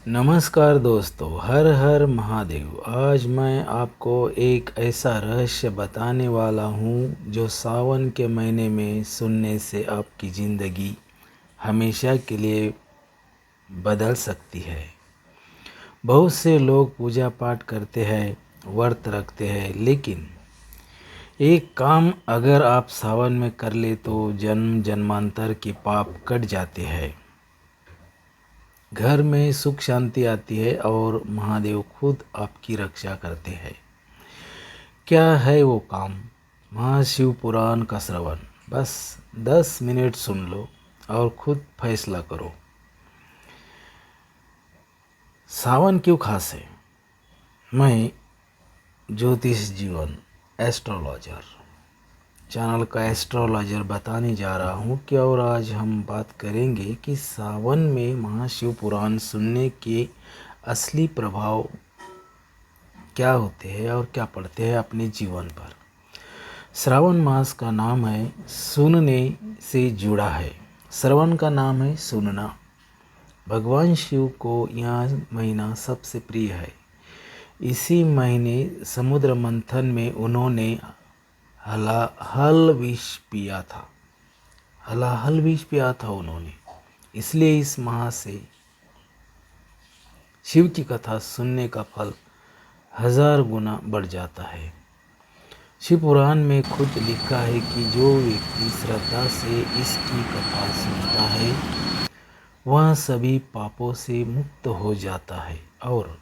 नमस्कार दोस्तों, हर हर महादेव। आज मैं आपको एक ऐसा रहस्य बताने वाला हूँ जो सावन के महीने में सुनने से आपकी ज़िंदगी हमेशा के लिए बदल सकती है। बहुत से लोग पूजा पाठ करते हैं, व्रत रखते हैं, लेकिन एक काम अगर आप सावन में कर ले तो जन्म जन्मांतर के पाप कट जाते हैं, घर में सुख शांति आती है और महादेव खुद आपकी रक्षा करते हैं। क्या है वो काम? महाशिव पुराण का श्रवण। बस 10 मिनट सुन लो और खुद फैसला करो। सावन क्यों खास है? मैं ज्योतिष जीवन एस्ट्रोलॉजर चैनल का एस्ट्रोलॉजर बताने जा रहा हूँ कि और आज हम बात करेंगे कि सावन में महाशिव पुराण सुनने के असली प्रभाव क्या होते हैं और क्या पड़ते हैं अपने जीवन पर। श्रावण मास का नाम है सुनने से जुड़ा है। श्रवण का नाम है सुनना। भगवान शिव को यह महीना सबसे प्रिय है। इसी महीने समुद्र मंथन में उन्होंने हलाहल विष पिया था। हलाहल विष पिया था उन्होंने। इसलिए इस माह से शिव की कथा सुनने का फल 1000 गुना बढ़ जाता है। शिव पुराण में खुद लिखा है कि जो व्यक्ति श्रद्धा से इसकी कथा सुनता है वह सभी पापों से मुक्त हो जाता है और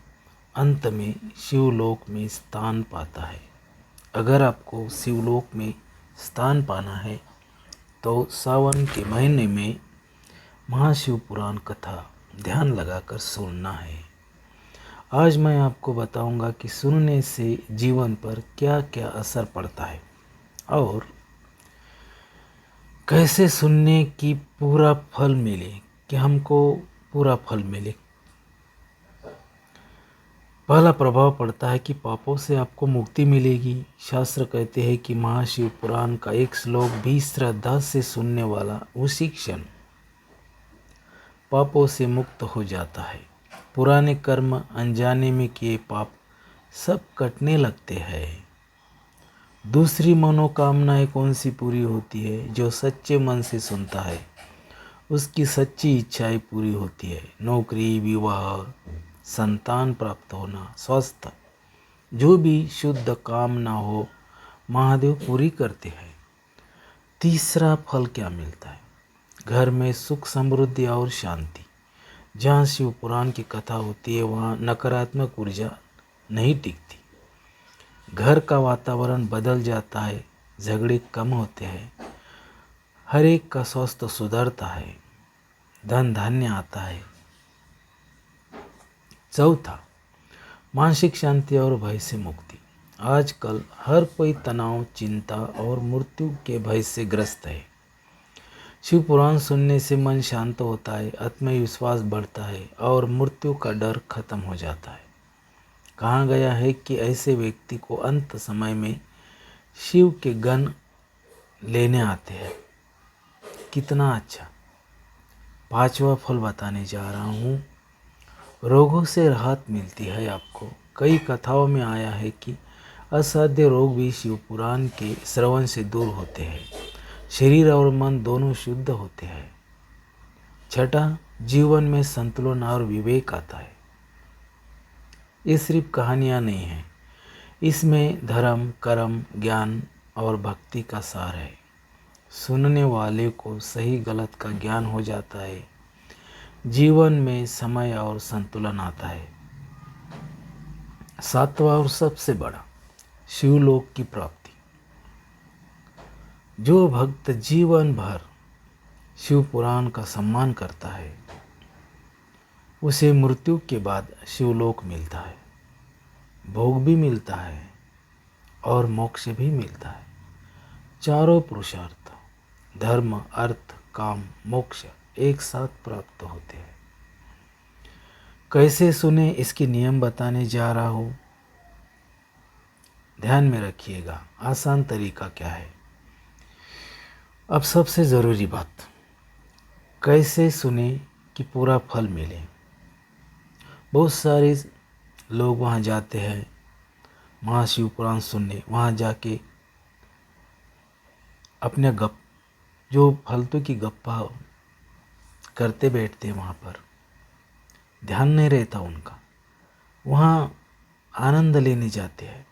अंत में शिवलोक में स्थान पाता है। अगर आपको शिवलोक में स्थान पाना है तो सावन के महीने में महाशिव पुराण कथा ध्यान लगाकर सुनना है। आज मैं आपको बताऊंगा कि सुनने से जीवन पर क्या क्या असर पड़ता है और कैसे सुनने की पूरा फल मिले, कि हमको पूरा फल मिले। पहला प्रभाव पड़ता है कि पापों से आपको मुक्ति मिलेगी। शास्त्र कहते हैं कि महाशिव पुराण का एक श्लोक भी श्रद्धा से सुनने वाला उसी क्षण पापों से मुक्त हो जाता है। पुराने कर्म, अनजाने में किए पाप सब कटने लगते हैं। दूसरी मनोकामनाएं कौन सी पूरी होती है? जो सच्चे मन से सुनता है उसकी सच्ची इच्छाएं पूरी होती है। नौकरी, विवाह, संतान प्राप्त होना, स्वास्थ्य, जो भी शुद्ध कामना हो महादेव पूरी करते हैं। तीसरा फल क्या मिलता है? घर में सुख, समृद्धि और शांति। जहाँ शिव पुराण की कथा होती है वहाँ नकारात्मक ऊर्जा नहीं टिकती। घर का वातावरण बदल जाता है, झगड़े कम होते हैं, हर एक का स्वास्थ्य सुधरता है, धन धान्य आता है। चौथा, मानसिक शांति और भय से मुक्ति। आजकल हर कोई तनाव, चिंता और मृत्यु के भय से ग्रस्त है। शिव पुराण सुनने से मन शांत होता है, आत्मविश्वास बढ़ता है और मृत्यु का डर खत्म हो जाता है। कहा गया है कि ऐसे व्यक्ति को अंत समय में शिव के गण लेने आते हैं। कितना अच्छा। पांचवा फल बताने जा रहा हूँ। रोगों से राहत मिलती है आपको। कई कथाओं में आया है कि असाध्य रोग भी शिव पुराण के श्रवण से दूर होते हैं। शरीर और मन दोनों शुद्ध होते हैं। छठा, जीवन में संतुलन और विवेक आता है। ये सिर्फ कहानियाँ नहीं हैं, इसमें धर्म, कर्म, ज्ञान और भक्ति का सार है। सुनने वाले को सही गलत का ज्ञान हो जाता है। जीवन में समय और संतुलन आता है। सातवां और सबसे बड़ा, शिवलोक की प्राप्ति। जो भक्त जीवन भर शिव पुराण का सम्मान करता है उसे मृत्यु के बाद शिवलोक मिलता है, भोग भी मिलता है और मोक्ष भी मिलता है। चारों पुरुषार्थ, धर्म, अर्थ, काम, मोक्ष एक साथ प्राप्त होते हैं। कैसे सुने इसके नियम बताने जा रहा हूँ। ध्यान में रखिएगा, आसान तरीका क्या है। अब सबसे ज़रूरी बात, कैसे सुने कि पूरा फल मिले। बहुत सारे लोग वहाँ जाते हैं महाशिव पुराण सुनने। वहाँ जाके अपने जो फालतू की गप्पा करते बैठते हैं, वहाँ पर ध्यान नहीं रहता उनका। वहाँ आनंद लेने जाते हैं,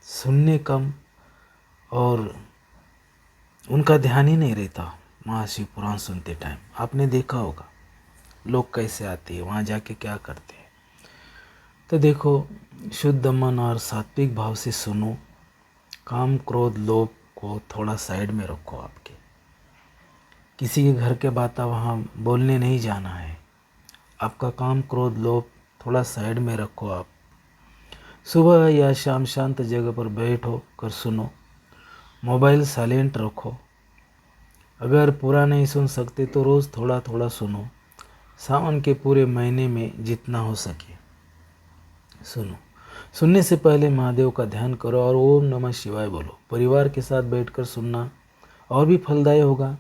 सुनने कम, और उनका ध्यान ही नहीं रहता महाशिव पुराण सुनते टाइम। आपने देखा होगा लोग कैसे आते हैं वहाँ, जाके क्या करते हैं। तो देखो, शुद्ध मन और सात्विक भाव से सुनो। काम क्रोध लोभ को थोड़ा साइड में रखो। आपके किसी के घर के बात वहाँ बोलने नहीं जाना है। आपका काम क्रोध लोभ थोड़ा साइड में रखो। आप सुबह या शाम शांत जगह पर बैठो कर सुनो। मोबाइल साइलेंट रखो। अगर पूरा नहीं सुन सकते तो रोज़ थोड़ा थोड़ा सुनो। सावन के पूरे महीने में जितना हो सके सुनो। सुनने से पहले महादेव का ध्यान करो और ओम नमः शिवाय बोलो। परिवार के साथ बैठकर सुनना और भी फलदायी होगा।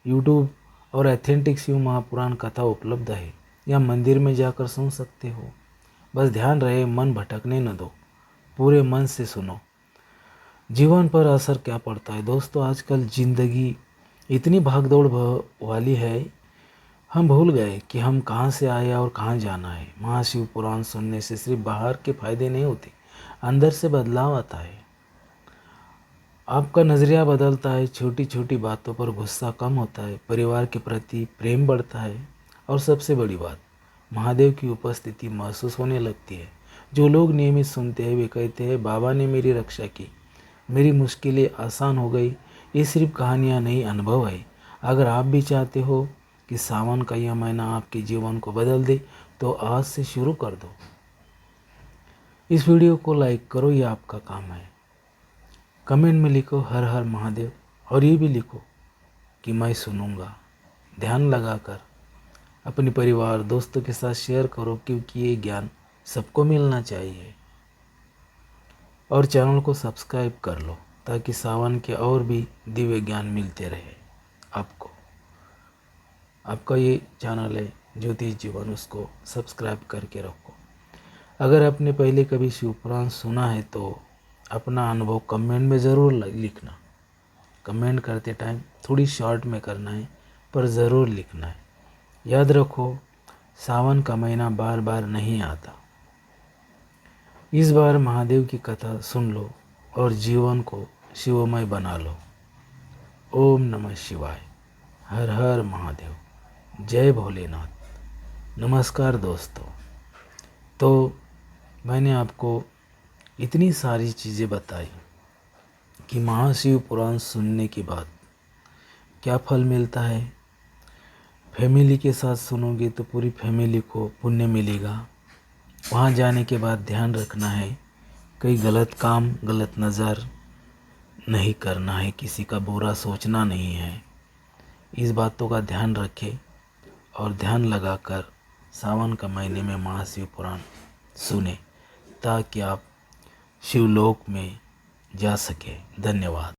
यूट्यूब और ऑथेंटिक शिव महापुराण कथा उपलब्ध है, या मंदिर में जाकर सुन सकते हो। बस ध्यान रहे मन भटकने न दो, पूरे मन से सुनो। जीवन पर असर क्या पड़ता है दोस्तों? आजकल ज़िंदगी इतनी भागदौड़ वाली है, हम भूल गए कि हम कहाँ से आए और कहाँ जाना है। महाशिव पुराण सुनने से सिर्फ बाहर के फायदे नहीं होते, अंदर से बदलाव आता है। आपका नज़रिया बदलता है, छोटी छोटी बातों पर गुस्सा कम होता है, परिवार के प्रति प्रेम बढ़ता है, और सबसे बड़ी बात, महादेव की उपस्थिति महसूस होने लगती है। जो लोग नियमित सुनते हैं वे कहते हैं, बाबा ने मेरी रक्षा की, मेरी मुश्किलें आसान हो गई। ये सिर्फ कहानियाँ नहीं, अनुभव है। अगर आप भी चाहते हो कि सावन का यह महीना आपके जीवन को बदल दे, तो आज से शुरू कर दो। इस वीडियो को लाइक करो, यह आपका काम है। कमेंट में लिखो हर हर महादेव, और ये भी लिखो कि मैं सुनूंगा। ध्यान लगाकर अपने परिवार दोस्तों के साथ शेयर करो, क्योंकि ये ज्ञान सबको मिलना चाहिए। और चैनल को सब्सक्राइब कर लो ताकि सावन के और भी दिव्य ज्ञान मिलते रहे आपको। आपका ये चैनल है ज्योतिष जीवन, उसको सब्सक्राइब करके रखो। अगर आपने पहले कभी शिवपुराण सुना है तो अपना अनुभव कमेंट में ज़रूर लिखना। कमेंट करते टाइम थोड़ी शॉर्ट में करना है, पर ज़रूर लिखना है। याद रखो, सावन का महीना बार बार नहीं आता। इस बार महादेव की कथा सुन लो और जीवन को शिवमय बना लो। ओम नमः शिवाय, हर हर महादेव, जय भोलेनाथ। नमस्कार दोस्तों। तो मैंने आपको इतनी सारी चीज़ें बताई कि महाशिव पुराण सुनने के बाद क्या फल मिलता है। फैमिली के साथ सुनोगे तो पूरी फैमिली को पुण्य मिलेगा। वहाँ जाने के बाद ध्यान रखना है, कोई गलत काम, गलत नज़र नहीं करना है, किसी का बुरा सोचना नहीं है। इस बातों का ध्यान रखें और ध्यान लगाकर सावन का महीने में महाशिव पुराण सुने, ताकि आप शिवलोक में जा सके। धन्यवाद।